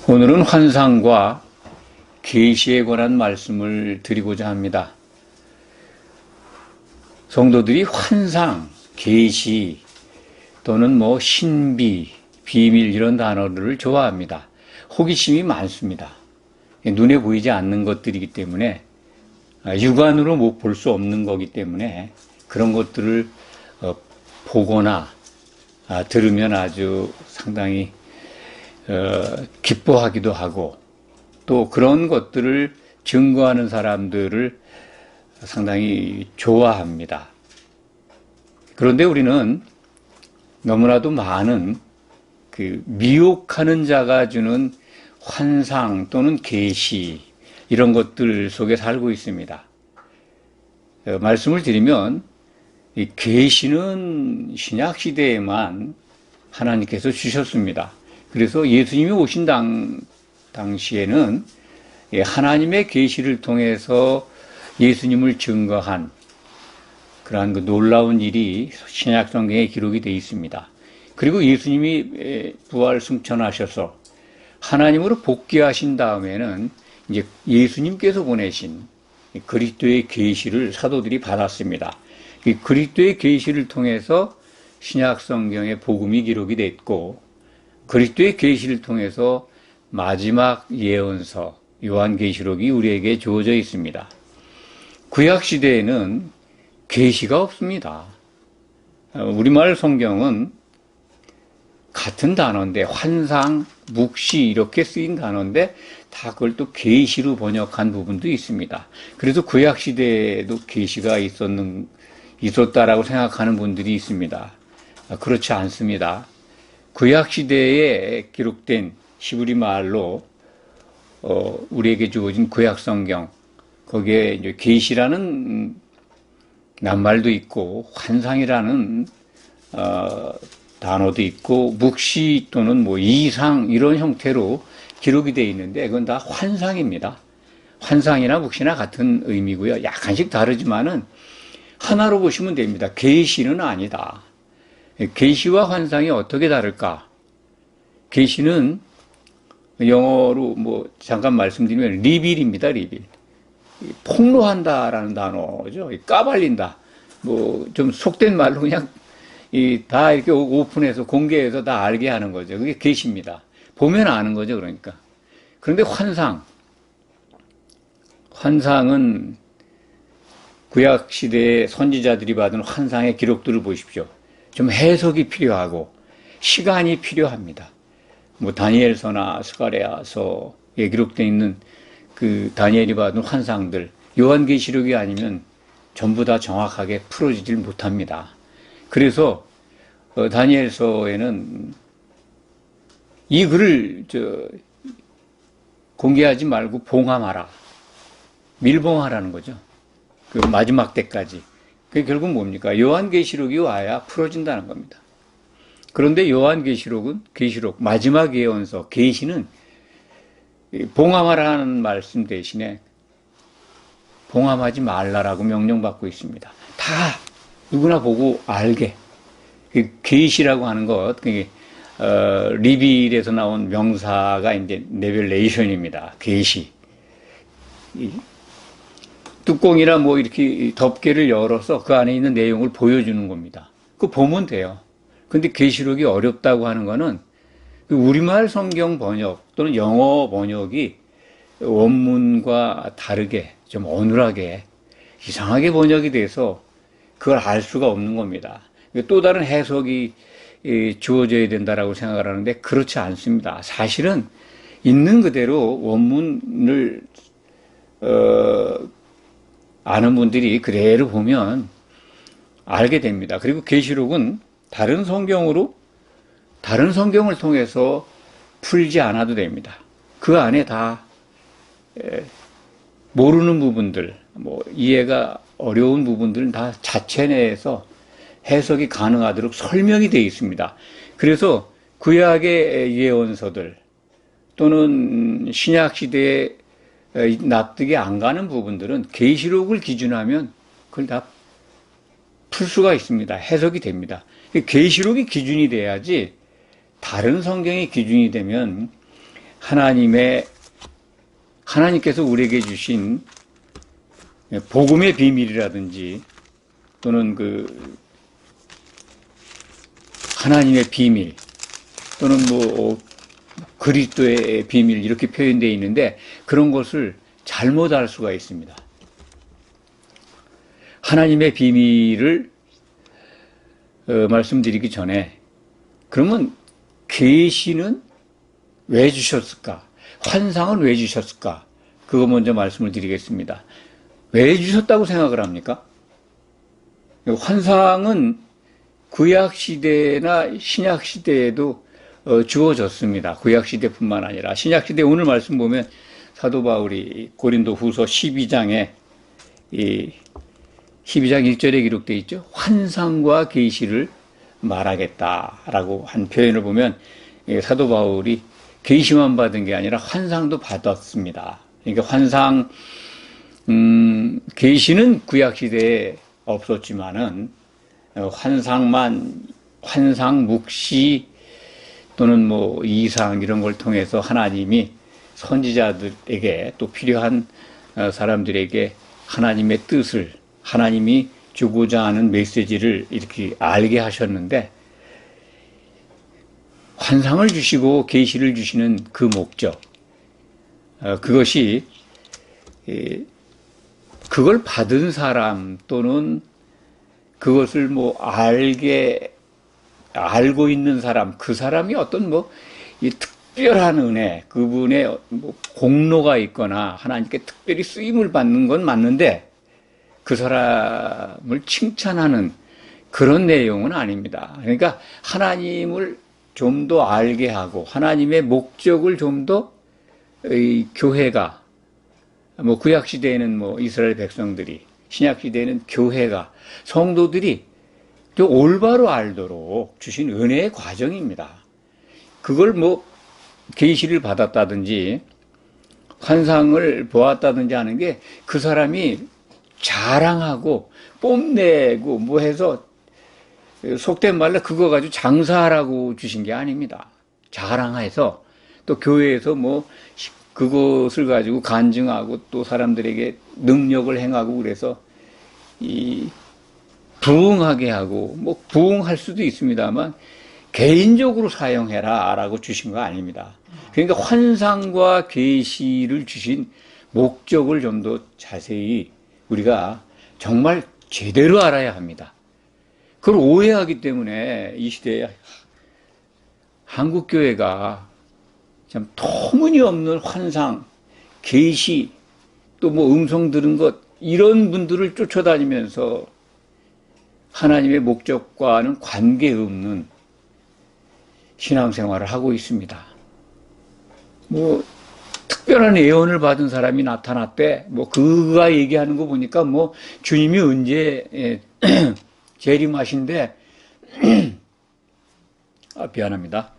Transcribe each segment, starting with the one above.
오늘은 환상과 계시에 관한 말씀을 드리고자 합니다. 성도들이 환상, 계시 또는 신비, 비밀 이런 단어들을 좋아합니다. 호기심이 많습니다. 눈에 보이지 않는 것들이기 때문에 육안으로 못 볼 수 없는 거기 때문에 그런 것들을 보거나 들으면 아주 상당히 기뻐하기도 하고 또 그런 것들을 증거하는 사람들을 상당히 좋아합니다. 그런데 우리는 너무나도 많은 미혹하는 자가 주는 환상 또는 계시 이런 것들 속에 살고 있습니다. 말씀을 드리면 이 계시는 신약 시대에만 하나님께서 주셨습니다. 그래서 예수님이 오신 당시에는 하나님의 계시를 통해서 예수님을 증거한 그러한 놀라운 일이 신약 성경에 기록이 되어 있습니다. 그리고 예수님이 부활 승천하셔서 하나님으로 복귀하신 다음에는 이제 예수님께서 보내신 그리스도의 계시를 사도들이 받았습니다. 이 그리스도의 계시를 통해서 신약 성경의 복음이 기록이 됐고 그리스도의 계시를 통해서 마지막 예언서 요한계시록이 우리에게 주어져 있습니다. 구약 시대에는 계시가 없습니다. 우리말 성경은 같은 단어인데 환상, 묵시 이렇게 쓰인 단어인데 다 그걸 또 계시로 번역한 부분도 있습니다. 그래서 구약 시대에도 계시가 있었다라고 생각하는 분들이 있습니다. 그렇지 않습니다. 구약 시대에 기록된 히브리 말로 우리에게 주어진 구약 성경 거기에 이제 계시라는 낱말도 있고 환상이라는 단어도 있고 묵시 또는 이상 이런 형태로 기록이 되어 있는데 그건 다 환상입니다. 환상이나 묵시나 같은 의미고요. 약간씩 다르지만은 하나로 보시면 됩니다. 계시는 아니다. 계시와 환상이 어떻게 다를까? 계시는 영어로 잠깐 말씀드리면 리빌입니다. 리빌. 폭로한다라는 단어죠. 까발린다. 좀 속된 말로 그냥 다 이렇게 오픈해서 공개해서 다 알게 하는 거죠. 그게 계시입니다. 보면 아는 거죠. 그러니까. 그런데 환상은 구약 시대의 선지자들이 받은 환상의 기록들을 보십시오. 좀 해석이 필요하고 시간이 필요합니다. 다니엘서나 스가랴서에 기록되어 있는 그 다니엘이 받은 환상들, 요한계시록이 아니면 전부 다 정확하게 풀어지질 못합니다. 그래서 다니엘서에는 이 글을 공개하지 말고 봉함하라, 밀봉하라는 거죠. 그 마지막 때까지. 그게 결국 뭡니까? 요한계시록이 와야 풀어진다는 겁니다. 그런데 요한계시록은 계시록 마지막 예언서 계시는 봉함하라는 말씀 대신에 봉함하지 말라라고 명령받고 있습니다. 다 누구나 보고 알게. 계시라고 하는 것, 리빌에서 나온 명사가 이제 레벨레이션입니다. 계시. 뚜껑이나 이렇게 덮개를 열어서 그 안에 있는 내용을 보여주는 겁니다. 그거 보면 돼요. 근데 계시록이 어렵다고 하는 거는 우리말 성경 번역 또는 영어 번역이 원문과 다르게 좀 어눌하게 이상하게 번역이 돼서 그걸 알 수가 없는 겁니다. 또 다른 해석이 주어져야 된다라고 생각을 하는데 그렇지 않습니다. 사실은 있는 그대로 원문을 아는 분들이 그대로 보면 알게 됩니다. 그리고 계시록은 다른 성경을 통해서 풀지 않아도 됩니다. 그 안에 다 모르는 부분들, 이해가 어려운 부분들은 다 자체 내에서 해석이 가능하도록 설명이 되어 있습니다. 그래서 구약의 예언서들 또는 신약 시대에 납득이 안 가는 부분들은 계시록을 기준하면 그걸 다 풀 수가 있습니다. 해석이 됩니다. 계시록이 기준이 돼야지 다른 성경이 기준이 되면 하나님께서 우리에게 주신 복음의 비밀이라든지 또는 하나님의 비밀 또는 그리스도의 비밀 이렇게 표현되어 있는데 그런 것을 잘못 알 수가 있습니다. 하나님의 비밀을 말씀드리기 전에 그러면 계시는 왜 주셨을까? 환상은 왜 주셨을까? 그거 먼저 말씀을 드리겠습니다. 왜 주셨다고 생각을 합니까? 환상은 구약시대나 신약시대에도 주어졌습니다. 구약시대뿐만 아니라 신약시대 오늘 말씀 보면 사도 바울이 고린도 후서 12장에 12장 1절에 기록되어 있죠. 환상과 계시를 말하겠다라고 한 표현을 보면 사도 바울이 계시만 받은 게 아니라 환상도 받았습니다. 그러니까 계시는 구약시대에 없었지만은 환상, 묵시 또는 이상 이런 걸 통해서 하나님이 선지자들에게 또 필요한 사람들에게 하나님의 뜻을 하나님이 주고자 하는 메시지를 이렇게 알게 하셨는데 환상을 주시고 계시를 주시는 그 목적 그것이 그걸 받은 사람 또는 그것을 알고 있는 사람, 그 사람이 어떤 이 특별한 은혜, 그분의 공로가 있거나 하나님께 특별히 쓰임을 받는 건 맞는데 그 사람을 칭찬하는 그런 내용은 아닙니다. 그러니까 하나님을 좀 더 알게 하고 하나님의 목적을 좀 더 교회가 구약 시대에는 이스라엘 백성들이 신약 시대에는 교회가 성도들이 또 올바로 알도록 주신 은혜의 과정입니다. 그걸 계시를 받았다든지 환상을 보았다든지 하는 게 그 사람이 자랑하고 뽐내고 해서 속된 말로 그거 가지고 장사하라고 주신 게 아닙니다. 자랑해서 또 교회에서 그것을 가지고 간증하고 또 사람들에게 능력을 행하고 그래서 부흥하게 하고 부흥할 수도 있습니다만 개인적으로 사용해라 라고 주신 거 아닙니다. 그러니까 환상과 계시를 주신 목적을 좀 더 자세히 우리가 정말 제대로 알아야 합니다. 그걸 오해하기 때문에 이 시대에 한국교회가 참 터무니없는 환상, 계시, 또 음성 들은 것 이런 분들을 쫓아다니면서 하나님의 목적과는 관계없는 신앙생활을 하고 있습니다. 특별한 예언을 받은 사람이 나타났대. 그가 얘기하는 거 보니까 주님이 언제 재림하신데 미안합니다.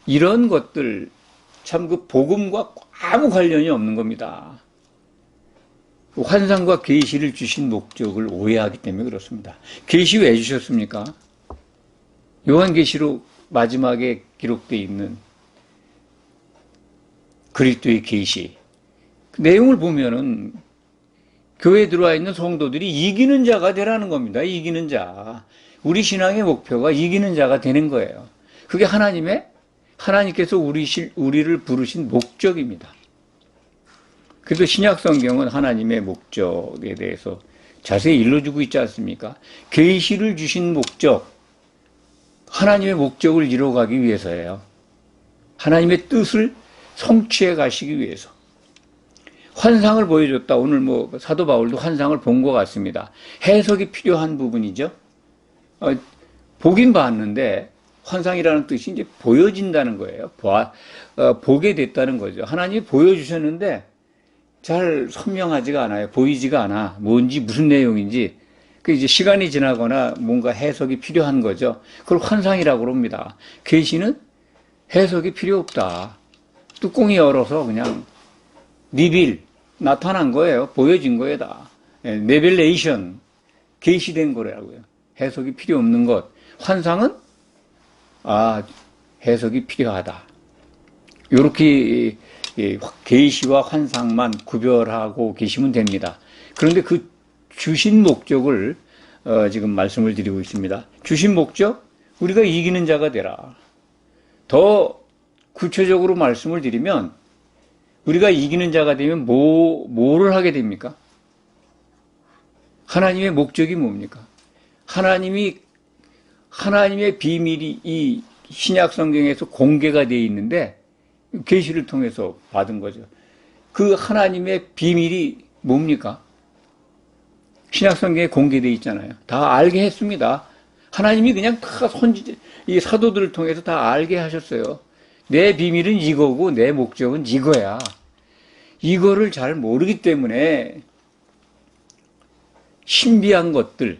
이런 것들 참 복음과 아무 관련이 없는 겁니다. 환상과 계시를 주신 목적을 오해하기 때문에 그렇습니다. 계시 왜 주셨습니까? 요한계시록 마지막에 기록되어 있는 그리스도의 계시 그 내용을 보면은 교회에 들어와 있는 성도들이 이기는 자가 되라는 겁니다. 이기는 자. 우리 신앙의 목표가 이기는 자가 되는 거예요. 그게 하나님께서 우리를 부르신 목적입니다. 그래서 신약 성경은 하나님의 목적에 대해서 자세히 일러주고 있지 않습니까? 계시를 주신 목적, 하나님의 목적을 이루어가기 위해서예요. 하나님의 뜻을 성취해 가시기 위해서. 환상을 보여줬다. 오늘 사도 바울도 환상을 본 것 같습니다. 해석이 필요한 부분이죠. 보긴 봤는데 환상이라는 뜻이 이제 보여진다는 거예요. 보게 됐다는 거죠. 하나님이 보여주셨는데 잘 선명하지가 않아요. 보이지가 않아. 뭔지 무슨 내용인지. 이제 시간이 지나거나 뭔가 해석이 필요한 거죠. 그걸 환상이라고 합니다. 계시는 해석이 필요 없다. 뚜껑이 열어서 그냥 나타난 거예요. 보여진 거예요, 다. 레벨레이션, 계시된 거라고요. 해석이 필요 없는 것. 환상은 해석이 필요하다. 요렇게 계시와 환상만 구별하고 계시면 됩니다. 그런데 그 주신 목적을 지금 말씀을 드리고 있습니다. 주신 목적? 우리가 이기는 자가 되라. 더 구체적으로 말씀을 드리면 우리가 이기는 자가 되면 뭐를 하게 됩니까? 하나님의 목적이 뭡니까? 하나님의 비밀이 이 신약 성경에서 공개가 되어 있는데 계시를 통해서 받은 거죠. 그 하나님의 비밀이 뭡니까? 신약 성경에 공개되어 있잖아요. 다 알게 했습니다. 하나님이 그냥 다 이 사도들을 통해서 다 알게 하셨어요. 내 비밀은 이거고 내 목적은 이거야. 이거를 잘 모르기 때문에 신비한 것들,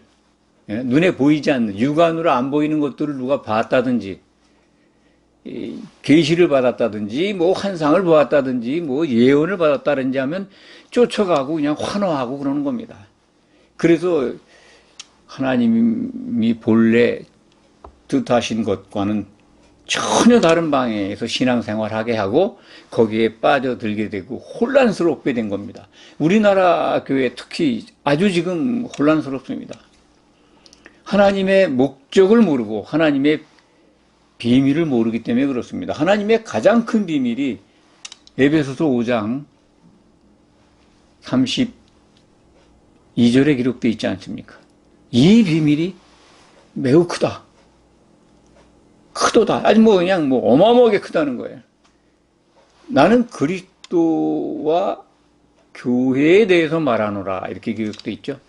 눈에 보이지 않는, 육안으로 안 보이는 것들을 누가 봤다든지, 계시를 받았다든지, 뭐 환상을 보았다든지, 뭐 예언을 받았다든지 하면 쫓아가고 그냥 환호하고 그러는 겁니다. 그래서 하나님이 본래 뜻하신 것과는 전혀 다른 방향에서 신앙생활하게 하고 거기에 빠져들게 되고 혼란스럽게 된 겁니다. 우리나라 교회 특히 아주 지금 혼란스럽습니다. 하나님의 목적을 모르고 하나님의 비밀을 모르기 때문에 그렇습니다. 하나님의 가장 큰 비밀이 에베소서 5장 32절에 기록되어 있지 않습니까? 이 비밀이 매우 크다. 크도다. 아주 그냥 어마어마하게 크다는 거예요. 나는 그리스도와 교회에 대해서 말하노라. 이렇게 기록되어 있죠.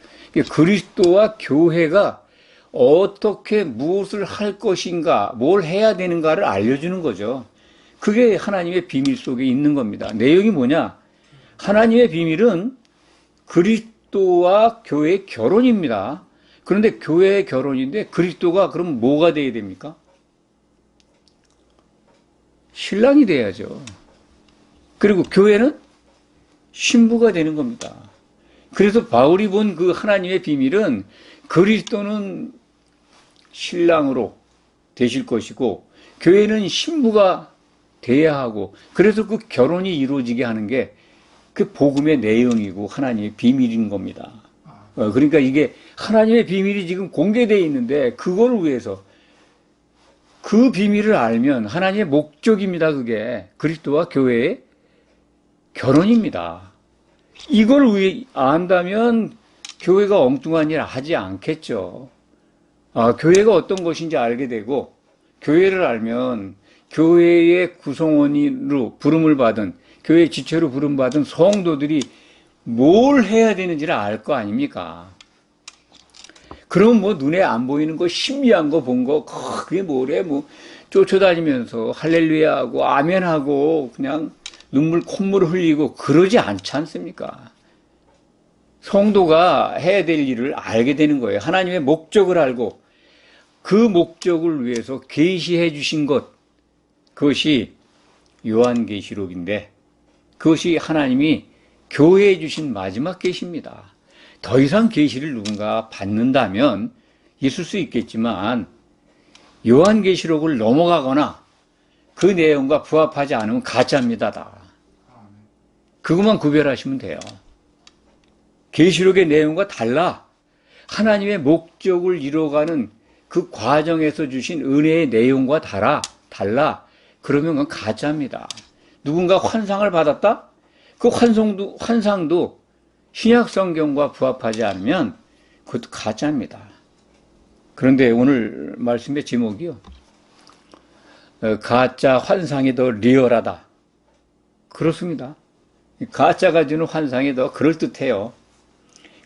그리스도와 교회가 어떻게 무엇을 할 것인가, 뭘 해야 되는가를 알려주는 거죠. 그게 하나님의 비밀 속에 있는 겁니다. 내용이 뭐냐? 하나님의 비밀은 그리스도와 교회의 결혼입니다. 그런데 교회의 결혼인데 그리스도가 그럼 뭐가 돼야 됩니까? 신랑이 돼야죠. 그리고 교회는 신부가 되는 겁니다. 그래서 바울이 본 그 하나님의 비밀은 그리스도는 신랑으로 되실 것이고 교회는 신부가 돼야 하고 그래서 그 결혼이 이루어지게 하는 게 그 복음의 내용이고 하나님의 비밀인 겁니다. 그러니까 이게 하나님의 비밀이 지금 공개되어 있는데 그걸 위해서 그 비밀을 알면 하나님의 목적입니다. 그게 그리스도와 교회의 결혼입니다. 이걸 안다면 교회가 엉뚱한 일 하지 않겠죠. 교회가 어떤 것인지 알게 되고 교회를 알면 교회의 구성원으로 부름을 받은 교회의 지체로 부름받은 성도들이 뭘 해야 되는지를 알 거 아닙니까? 그럼 눈에 안 보이는 거 신비한 거 본 거 그게 뭐래 쫓아다니면서 할렐루야하고 아멘하고 그냥 콧물 흘리고 그러지 않지 않습니까? 성도가 해야 될 일을 알게 되는 거예요. 하나님의 목적을 알고 그 목적을 위해서 계시해 주신 것, 그것이 요한계시록인데 그것이 하나님이 교회에 주신 마지막 계시입니다. 더 이상 계시를 누군가 받는다면 있을 수 있겠지만 요한계시록을 넘어가거나 그 내용과 부합하지 않으면 가짜입니다. 다. 그것만 구별하시면 돼요. 계시록의 내용과 달라 하나님의 목적을 이뤄가는 그 과정에서 주신 은혜의 내용과 달라 그러면 그건 가짜입니다. 누군가 환상을 받았다? 그 환상도 신약 성경과 부합하지 않으면 그것도 가짜입니다. 그런데 오늘 말씀의 제목이요. 가짜 환상이 더 리얼하다. 그렇습니다. 가짜가 주는 환상이 더 그럴듯해요.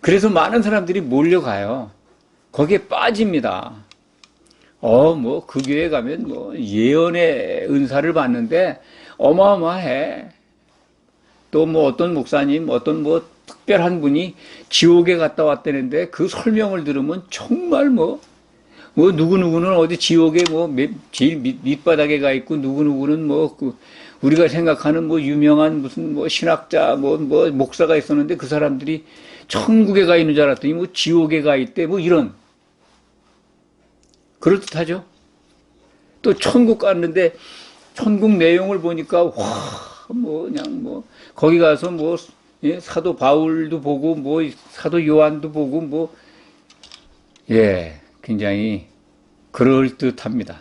그래서 많은 사람들이 몰려가요. 거기에 빠집니다. 그 교회 가면 예언의 은사를 받는데 어마어마해. 또 어떤 목사님, 어떤 특별한 분이 지옥에 갔다 왔다는데 그 설명을 들으면 정말 누구누구는 어디 지옥에 제일 밑바닥에 가 있고 누구누구는 우리가 생각하는 유명한 무슨 신학자 목사가 있었는데 그 사람들이 천국에 가 있는 줄 알았더니 지옥에 가 있대 이런. 그럴듯하죠? 또 천국 갔는데 천국 내용을 보니까 와, 뭐 그냥 뭐 거기 가서 뭐 예, 사도 바울도 보고 뭐 사도 요한도 보고 뭐 예, 굉장히 그럴듯합니다.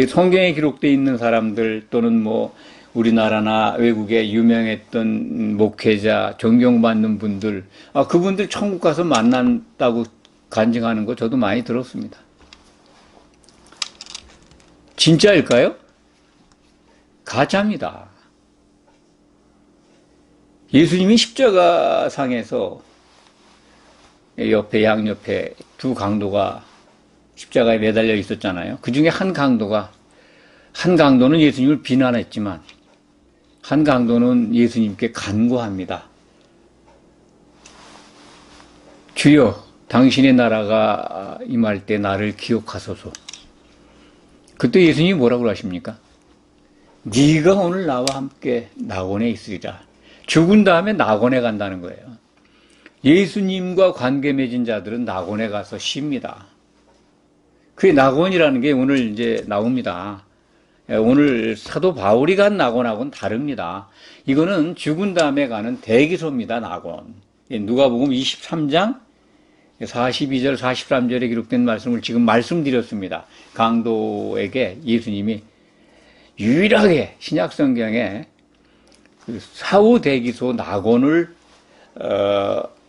성경에 기록되어 있는 사람들 또는 뭐 우리나라나 외국에 유명했던 목회자, 존경받는 분들, 그분들 천국 가서 만난다고 간증하는 거 저도 많이 들었습니다. 진짜일까요? 가짜입니다. 예수님이 십자가상에서 옆에 양옆에 두 강도가 십자가에 매달려 있었잖아요. 그 중에 한 강도는 예수님을 비난했지만 한 강도는 예수님께 간구합니다. 주여, 당신의 나라가 임할 때 나를 기억하소서. 그때 예수님이 뭐라고 하십니까? 네가 오늘 나와 함께 낙원에 있으리라. 죽은 다음에 낙원에 간다는 거예요. 예수님과 관계 맺은 자들은 낙원에 가서 쉽니다. 그 낙원이라는 게 오늘 이제 나옵니다. 오늘 사도 바울이 간 낙원하고는 다릅니다. 이거는 죽은 다음에 가는 대기소입니다, 낙원. 누가복음 23장 42절, 43절에 기록된 말씀을 지금 말씀드렸습니다. 강도에게 예수님이 유일하게 신약성경에 그 사후대기소 낙원을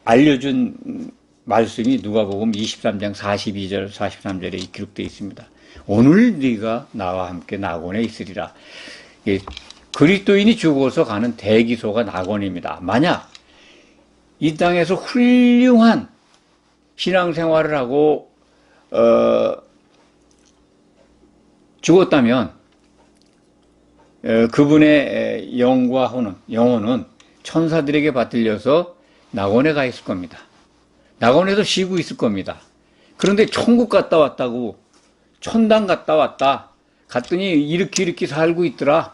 알려준 말씀이 누가복음 23장 42절, 43절에 기록되어 있습니다. 오늘 네가 나와 함께 낙원에 있으리라. 그리스도인이 죽어서 가는 대기소가 낙원입니다. 만약 이 땅에서 훌륭한 신앙생활을 하고 죽었다면 그분의 영혼은 천사들에게 받들려서 낙원에 가 있을 겁니다. 낙원에서 쉬고 있을 겁니다. 그런데 천국 갔다 왔다고, 천당 갔다 왔다, 갔더니 이렇게 살고 있더라.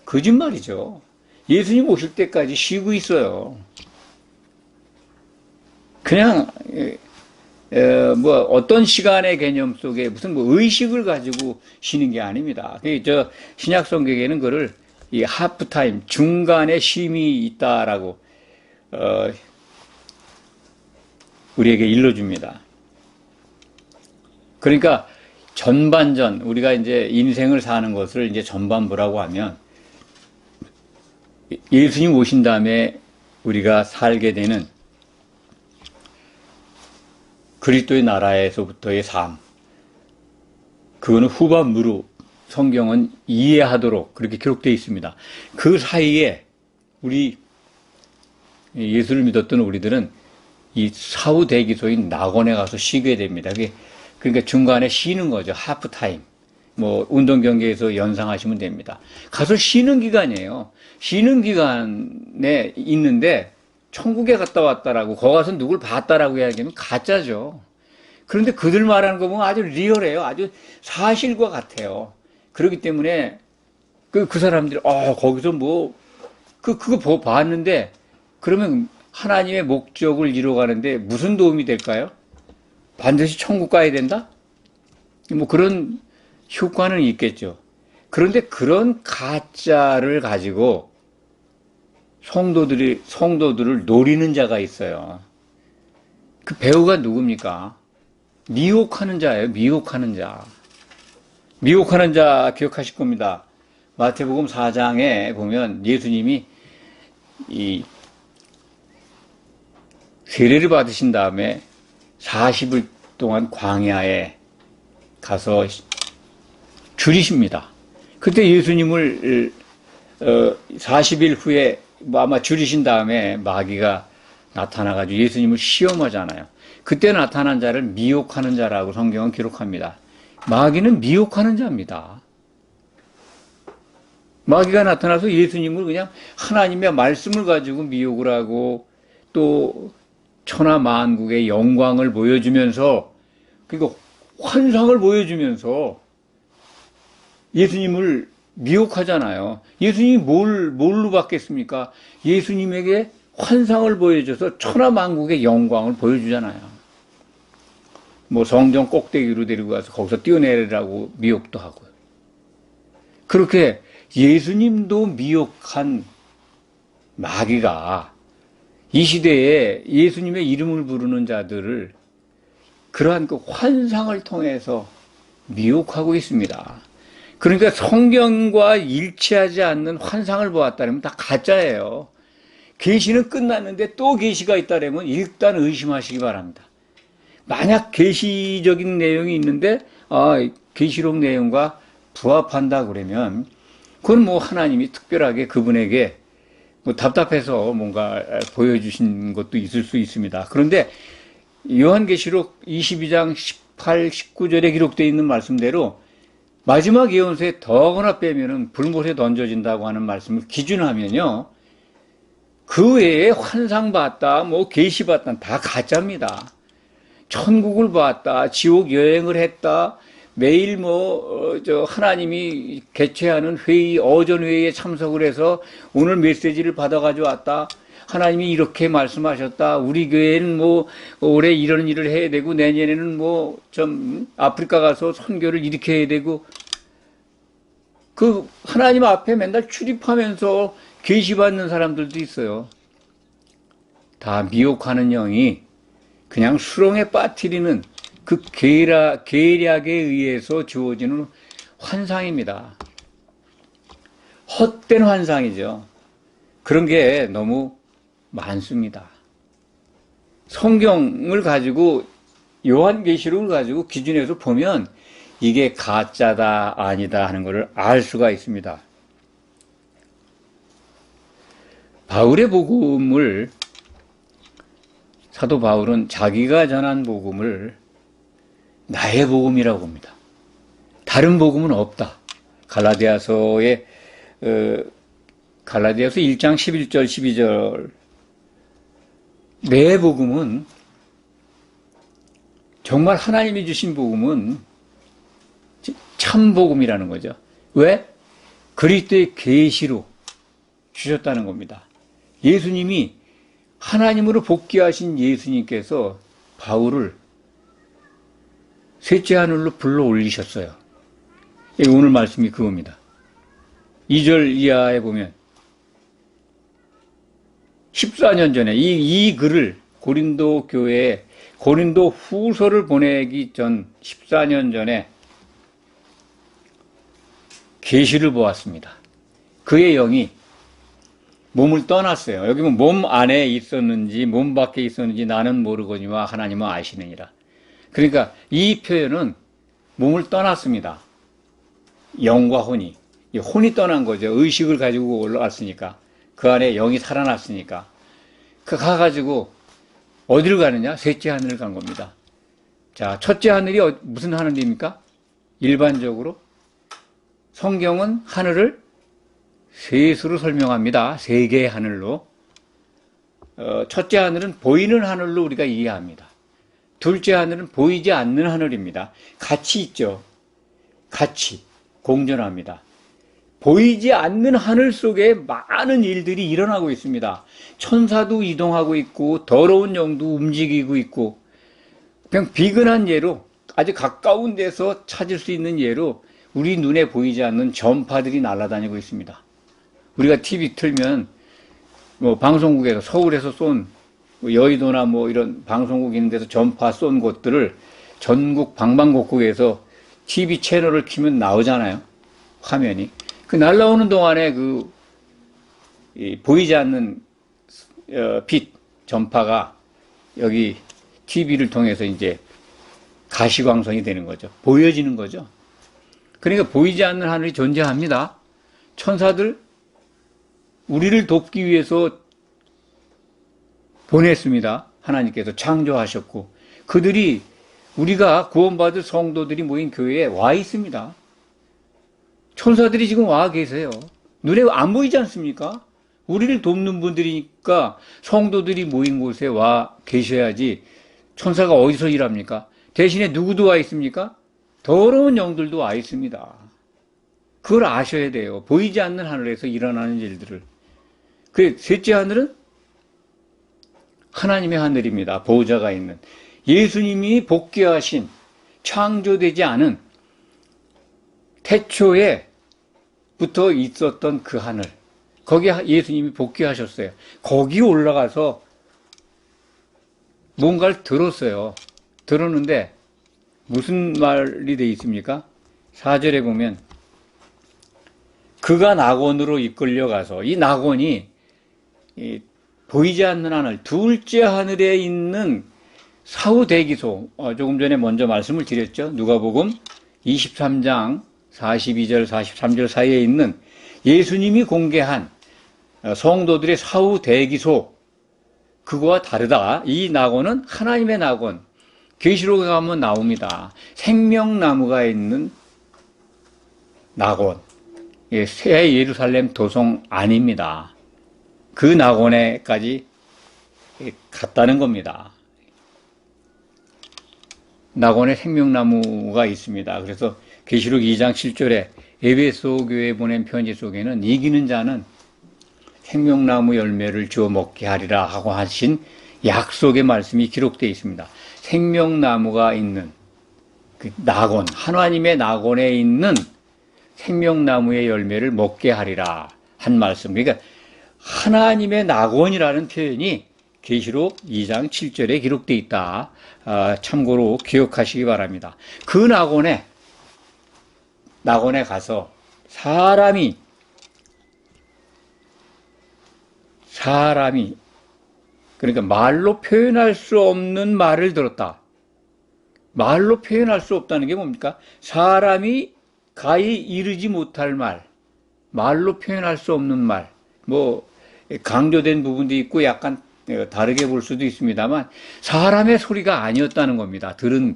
거짓말이죠. 예수님 오실 때까지 쉬고 있어요. 그냥 뭐 어떤 시간의 개념 속에 무슨 뭐 의식을 가지고 쉬는 게 아닙니다. 저 신약 성경에는 그를 이 하프타임, 중간에 쉼이 있다라고 우리에게 일러줍니다. 그러니까 전반전, 우리가 이제 인생을 사는 것을 이제 전반부라고 하면 예수님 오신 다음에 우리가 살게 되는 그리스도의 나라에서부터의 삶, 그거는 후반부로 성경은 이해하도록 그렇게 기록되어 있습니다. 그 사이에 우리 예수를 믿었던 우리들은 이 사후 대기소인 낙원에 가서 쉬게 됩니다. 그러니까 중간에 쉬는 거죠. 하프타임. 뭐 운동 경기에서 연상하시면 됩니다. 가서 쉬는 기간이에요. 쉬는 기간에 있는데 천국에 갔다 왔다라고, 거기 가서 누굴 봤다라고 이야기하면 가짜죠. 그런데 그들 말하는 거 보면 아주 리얼해요. 아주 사실과 같아요. 그렇기 때문에 그 사람들이 거기서 뭐 그거 봤는데 그러면 하나님의 목적을 이루어가는데 무슨 도움이 될까요? 반드시 천국 가야 된다? 뭐 그런 효과는 있겠죠. 그런데 그런 가짜를 가지고 성도들을 노리는 자가 있어요. 그 배우가 누굽니까? 미혹하는 자예요. 미혹하는 자. 미혹하는 자 기억하실 겁니다. 마태복음 4장에 보면 예수님이 이 세례를 받으신 다음에 40일 동안 광야에 가서 줄이십니다. 그때 예수님을 40일 후에 아마 줄이신 다음에 마귀가 나타나가지고 예수님을 시험하잖아요. 그때 나타난 자를 미혹하는 자라고 성경은 기록합니다. 마귀는 미혹하는 자입니다. 마귀가 나타나서 예수님을 그냥 하나님의 말씀을 가지고 미혹을 하고 또 천하 만국의 영광을 보여주면서, 그러니까 환상을 보여주면서 예수님을 미혹하잖아요. 예수님이 뭘로 받겠습니까? 예수님에게 환상을 보여줘서 천하 만국의 영광을 보여주잖아요. 뭐 성전 꼭대기로 데리고 가서 거기서 뛰어내리라고 미혹도 하고요. 그렇게 예수님도 미혹한 마귀가 이 시대에 예수님의 이름을 부르는 자들을 그러한 그 환상을 통해서 미혹하고 있습니다. 그러니까 성경과 일치하지 않는 환상을 보았다면 다 가짜예요. 계시는 끝났는데 또 계시가 있다면 일단 의심하시기 바랍니다. 만약 계시적인 내용이 있는데 계시록 내용과 부합한다 그러면 그건 뭐 하나님이 특별하게 그분에게 뭐 답답해서 뭔가 보여주신 것도 있을 수 있습니다. 그런데 요한계시록 22장 18, 19절에 기록되어 있는 말씀대로 마지막 예언서에 더거나 빼면은 불못에 던져진다고 하는 말씀을 기준하면요, 그 외에 환상 봤다, 뭐 계시 봤다 다 가짜입니다. 천국을 봤다, 지옥 여행을 했다, 매일 하나님이 개최하는 회의, 어전 회의에 참석을 해서 오늘 메시지를 받아가지고 왔다. 하나님이 이렇게 말씀하셨다. 우리 교회는 올해 이런 일을 해야 되고, 내년에는 아프리카 가서 선교를 이렇게 해야 되고, 그 하나님 앞에 맨날 출입하면서 계시받는 사람들도 있어요. 다 미혹하는 영이 그냥 수렁에 빠뜨리는 그 계략에 의해서 주어지는 환상입니다. 헛된 환상이죠. 그런 게 너무 많습니다. 성경을 가지고, 요한계시록을 가지고 기준해서 보면 이게 가짜다 아니다 하는 것을 알 수가 있습니다. 바울의 복음을, 사도 바울은 자기가 전한 복음을 나의 복음이라고 봅니다. 다른 복음은 없다. 갈라디아서 1장 11절 12절, 내 복음은, 정말 하나님이 주신 복음은 참 복음이라는 거죠. 왜? 그리스도의 계시로 주셨다는 겁니다. 예수님이, 하나님으로 복귀하신 예수님께서 바울을 셋째 하늘로 불러 올리셨어요. 오늘 말씀이 그겁니다. 2절 이하에 보면 14년 전에 이 글을 고린도 교회에, 고린도 후서를 보내기 전 14년 전에 계시를 보았습니다. 그의 영이 몸을 떠났어요. 여기 몸 안에 있었는지 몸 밖에 있었는지 나는 모르거니와 하나님은 아시느니라. 그러니까 이 표현은 몸을 떠났습니다. 영과 혼이. 혼이 떠난 거죠. 의식을 가지고 올라왔으니까. 그 안에 영이 살아났으니까. 가가지고 어디를 가느냐? 셋째 하늘을 간 겁니다. 자, 첫째 하늘이 무슨 하늘입니까? 일반적으로 성경은 하늘을 셋으로 설명합니다. 세 개의 하늘로. 첫째 하늘은 보이는 하늘로 우리가 이해합니다. 둘째 하늘은 보이지 않는 하늘입니다. 같이 있죠. 같이 공존합니다. 보이지 않는 하늘 속에 많은 일들이 일어나고 있습니다. 천사도 이동하고 있고 더러운 영도 움직이고 있고, 그냥 비근한 예로, 아주 가까운 데서 찾을 수 있는 예로 우리 눈에 보이지 않는 전파들이 날아다니고 있습니다. 우리가 TV 틀면 방송국에서, 서울에서 쏜, 여의도나 이런 방송국 있는 데서 전파 쏜 곳들을 전국 방방곡곡에서 TV 채널을 키면 나오잖아요. 화면이. 그 날라오는 동안에 보이지 않는 빛 전파가 여기 TV를 통해서 이제 가시광선이 되는 거죠. 보여지는 거죠. 그러니까 보이지 않는 하늘이 존재합니다. 천사들, 우리를 돕기 위해서 보냈습니다. 하나님께서 창조하셨고, 그들이, 우리가 구원받을 성도들이 모인 교회에 와 있습니다. 천사들이 지금 와 계세요. 눈에 안 보이지 않습니까? 우리를 돕는 분들이니까 성도들이 모인 곳에 와 계셔야지 천사가 어디서 일합니까? 대신에 누구도 와 있습니까? 더러운 영들도 와 있습니다. 그걸 아셔야 돼요. 보이지 않는 하늘에서 일어나는 일들을. 그 셋째 하늘은 하나님의 하늘입니다. 보호자가 있는. 예수님이 복귀하신, 창조되지 않은 태초에 부터 있었던 그 하늘, 거기 예수님이 복귀하셨어요. 거기 올라가서 뭔가를 들었어요. 들었는데 무슨 말이 돼 있습니까? 4절에 보면 그가 낙원으로 이끌려가서, 이 낙원이 보이지 않는 하늘, 둘째 하늘에 있는 사후대기소, 조금 전에 먼저 말씀을 드렸죠. 누가복음 23장 42절 43절 사이에 있는 예수님이 공개한 성도들의 사후대기소, 그거와 다르다. 이 낙원은 하나님의 낙원. 계시록에 가면 나옵니다. 생명나무가 있는 낙원. 새 예루살렘 도성 아닙니다. 그 낙원에까지 갔다는 겁니다. 낙원에 생명나무가 있습니다. 그래서 계시록 2장 7절에 에베소 교회에 보낸 편지 속에는 이기는 자는 생명나무 열매를 주어 먹게 하리라 하고 하신 약속의 말씀이 기록되어 있습니다. 생명나무가 있는 그 낙원, 하나님의 낙원에 있는 생명나무의 열매를 먹게 하리라 한 말씀. 그러니까 하나님의 낙원이라는 표현이 계시록 2장 7절에 기록되어 있다. 참고로 기억하시기 바랍니다. 그 낙원에 가서 사람이 그러니까 말로 표현할 수 없는 말을 들었다. 말로 표현할 수 없다는 게 뭡니까? 사람이 가히 이르지 못할 말, 말로 표현할 수 없는 말, 뭐 강조된 부분도 있고 약간 다르게 볼 수도 있습니다만 사람의 소리가 아니었다는 겁니다. 들은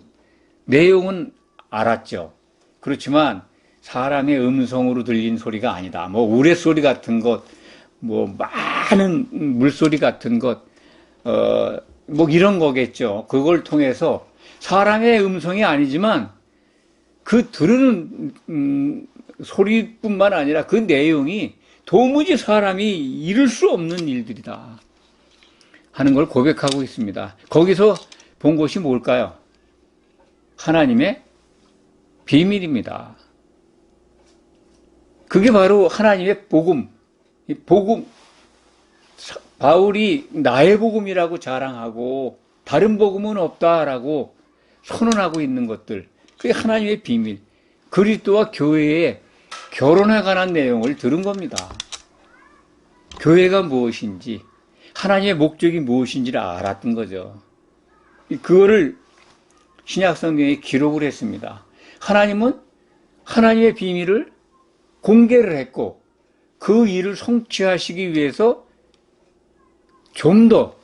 내용은 알았죠. 그렇지만 사람의 음성으로 들린 소리가 아니다. 뭐 우레소리 같은 것, 뭐 많은 물소리 같은 것, 뭐 이런 거겠죠. 그걸 통해서 사람의 음성이 아니지만 그 들으는 소리뿐만 아니라 그 내용이 도무지 사람이 이룰 수 없는 일들이다 하는 걸 고백하고 있습니다. 거기서 본 것이 뭘까요? 하나님의 비밀입니다. 그게 바로 하나님의 복음. 이 복음, 바울이 나의 복음이라고 자랑하고 다른 복음은 없다라고 선언하고 있는 것들, 그게 하나님의 비밀, 그리스도와 교회의 결혼에 관한 내용을 들은 겁니다. 교회가 무엇인지, 하나님의 목적이 무엇인지를 알았던 거죠. 그거를 신약성경에 기록을 했습니다. 하나님은 하나님의 비밀을 공개를 했고 그 일을 성취하시기 위해서 좀 더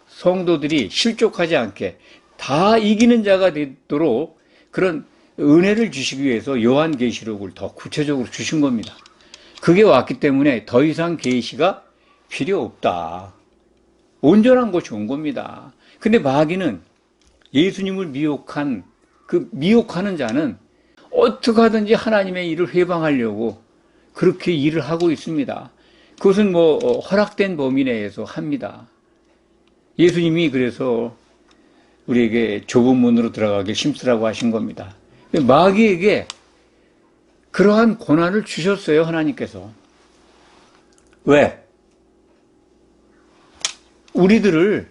성도들이 실족하지 않게 다 이기는 자가 되도록 그런 은혜를 주시기 위해서 요한계시록을 더 구체적으로 주신 겁니다. 그게 왔기 때문에 더 이상 계시가 필요 없다. 온전한 것이 온 겁니다. 근데 마귀는 예수님을 미혹하는 자는 어떻게 하든지 하나님의 일을 회방하려고 그렇게 일을 하고 있습니다. 그것은 허락된 범위 내에서 합니다. 예수님이 그래서 우리에게 좁은 문으로 들어가길 힘쓰라고 하신 겁니다. 마귀에게 그러한 권한을 주셨어요, 하나님께서. 왜? 우리들을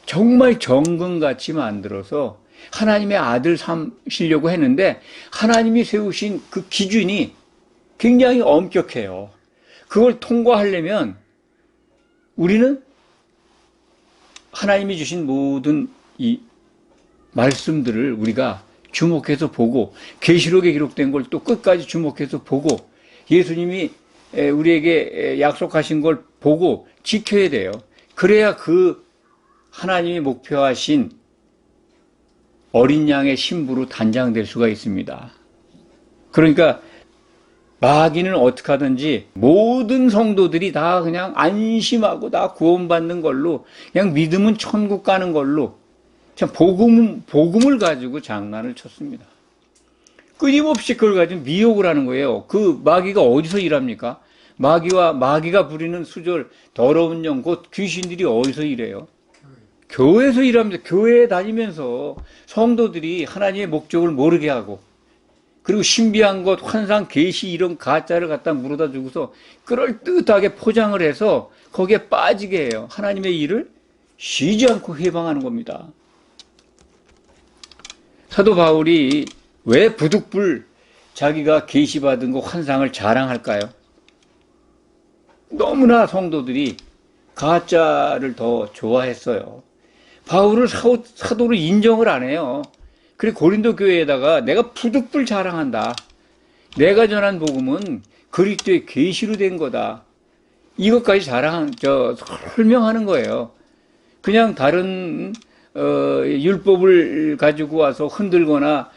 정말 정금같이 만들어서 하나님의 아들 삼으시려고 했는데 하나님이 세우신 그 기준이 굉장히 엄격해요. 그걸 통과하려면 우리는 하나님이 주신 모든 이 말씀들을 우리가 주목해서 보고 계시록에 기록된 걸 또 끝까지 주목해서 보고 예수님이 우리에게 약속하신 걸 보고 지켜야 돼요. 그래야 그 하나님이 목표하신 어린 양의 신부로 단장될 수가 있습니다. 그러니까 마귀는 어떻게 하든지 모든 성도들이 다 그냥 안심하고 다 구원받는 걸로 그냥 믿으면 천국 가는 걸로 참 복음을 가지고 장난을 쳤습니다. 끊임없이 그걸 가지고 미혹을 하는 거예요. 그 마귀가 어디서 일합니까? 마귀가 부리는 수절, 더러운 영, 곧 귀신들이 어디서 일해요? 교회에서 일합니다. 교회에 다니면서 성도들이 하나님의 목적을 모르게 하고 그리고 신비한 것, 환상, 계시 이런 가짜를 갖다 물어다 주고서 그럴듯하게 포장을 해서 거기에 빠지게 해요. 하나님의 일을 쉬지 않고 해방하는 겁니다. 사도 바울이 왜 부득불 자기가 계시받은 그 환상을 자랑할까요? 너무나 성도들이 가짜를 더 좋아했어요. 바울을 사도로 인정을 안 해요. 그리고 고린도 교회에다가 내가 부득불 자랑한다. 내가 전한 복음은 그리스도의 계시로 된 거다. 이것까지 설명하는 거예요. 그냥 다른 율법을 가지고 와서 흔들거나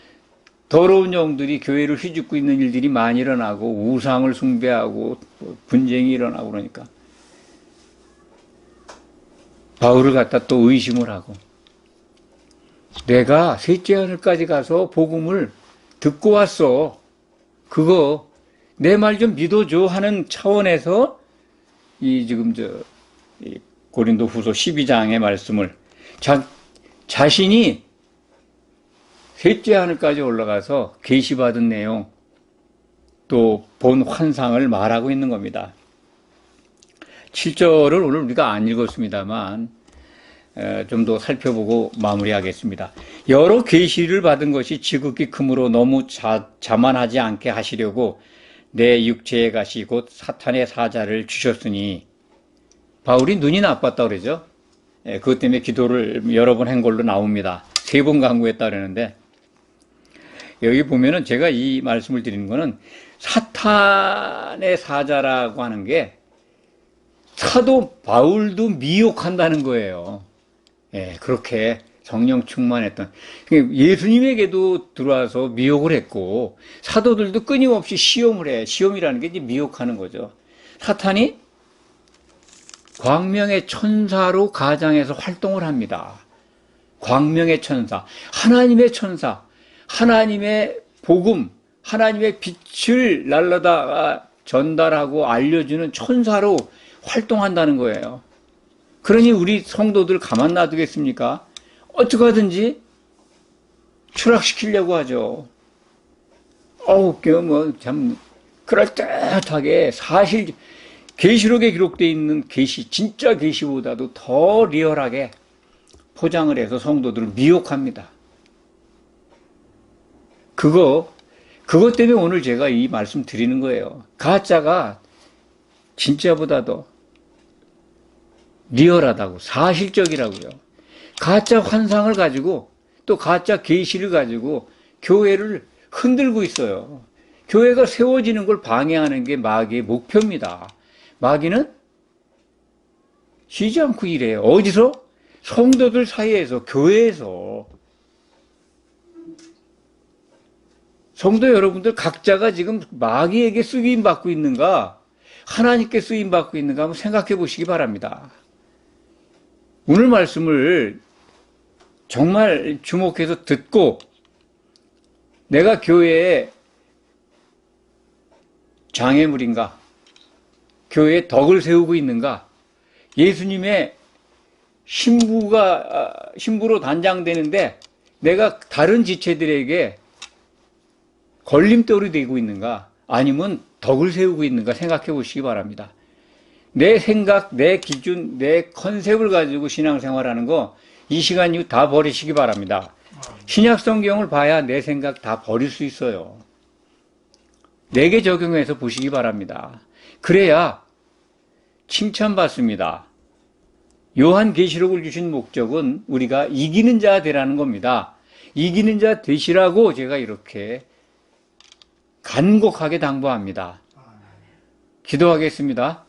더러운 영들이 교회를 휘젓고 있는 일들이 많이 일어나고 우상을 숭배하고 분쟁이 일어나고 그러니까 바울을 갖다 또 의심을 하고 내가 셋째 하늘까지 가서 복음을 듣고 왔어. 그거 내 말 좀 믿어줘 하는 차원에서 이 고린도 후서 12장의 말씀을 자신이 셋째 하늘까지 올라가서 계시받은 내용 또 본 환상을 말하고 있는 겁니다. 7절을 오늘 우리가 안 읽었습니다만 좀 더 살펴보고 마무리하겠습니다. 여러 계시를 받은 것이 지극히 크므로 너무 자만하지 않게 하시려고 내 육체의 가시 곧 사탄의 사자를 주셨으니 바울이 눈이 나빴다고 그러죠. 그것 때문에 기도를 여러 번 한 걸로 나옵니다. 3번 간구했다 그러는데 여기 보면은 제가 이 말씀을 드리는 거는 사탄의 사자라고 하는 게 사도 바울도 미혹한다는 거예요. 그렇게 성령 충만했던 예수님에게도 들어와서 미혹을 했고 사도들도 끊임없이 시험을 해. 시험이라는 게 이제 미혹하는 거죠. 사탄이 광명의 천사로 가장해서 활동을 합니다. 광명의 천사, 하나님의 천사, 하나님의 복음, 하나님의 빛을 날라다 전달하고 알려주는 천사로 활동한다는 거예요. 그러니 우리 성도들 가만 놔두겠습니까? 어떻게 하든지 추락시키려고 하죠. 참 그럴듯하게 사실 계시록에 기록되어 있는 계시, 진짜 계시보다도 더 리얼하게 포장을 해서 성도들을 미혹합니다. 그것 때문에 오늘 제가 이 말씀 드리는 거예요. 가짜가 진짜보다도 리얼하다고, 사실적이라고요. 가짜 환상을 가지고 또 가짜 계시를 가지고 교회를 흔들고 있어요. 교회가 세워지는 걸 방해하는 게 마귀의 목표입니다. 마귀는 쉬지 않고 일해요. 어디서? 성도들 사이에서, 교회에서. 성도 여러분들 각자가 지금 마귀에게 쓰임받고 있는가, 하나님께 쓰임받고 있는가 한번 생각해 보시기 바랍니다. 오늘 말씀을 정말 주목해서 듣고 내가 교회에 장애물인가? 교회에 덕을 세우고 있는가? 예수님의 신부로 단장되는데 내가 다른 지체들에게 걸림돌이 되고 있는가? 아니면 덕을 세우고 있는가 생각해 보시기 바랍니다. 내 생각, 내 기준, 내 컨셉을 가지고 신앙생활하는 거 이 시간 이후 다 버리시기 바랍니다. 신약 성경을 봐야 내 생각 다 버릴 수 있어요. 내게 적용해서 보시기 바랍니다. 그래야 칭찬받습니다. 요한계시록을 주신 목적은 우리가 이기는 자 되라는 겁니다. 이기는 자 되시라고 제가 이렇게 간곡하게 당부합니다. 기도하겠습니다.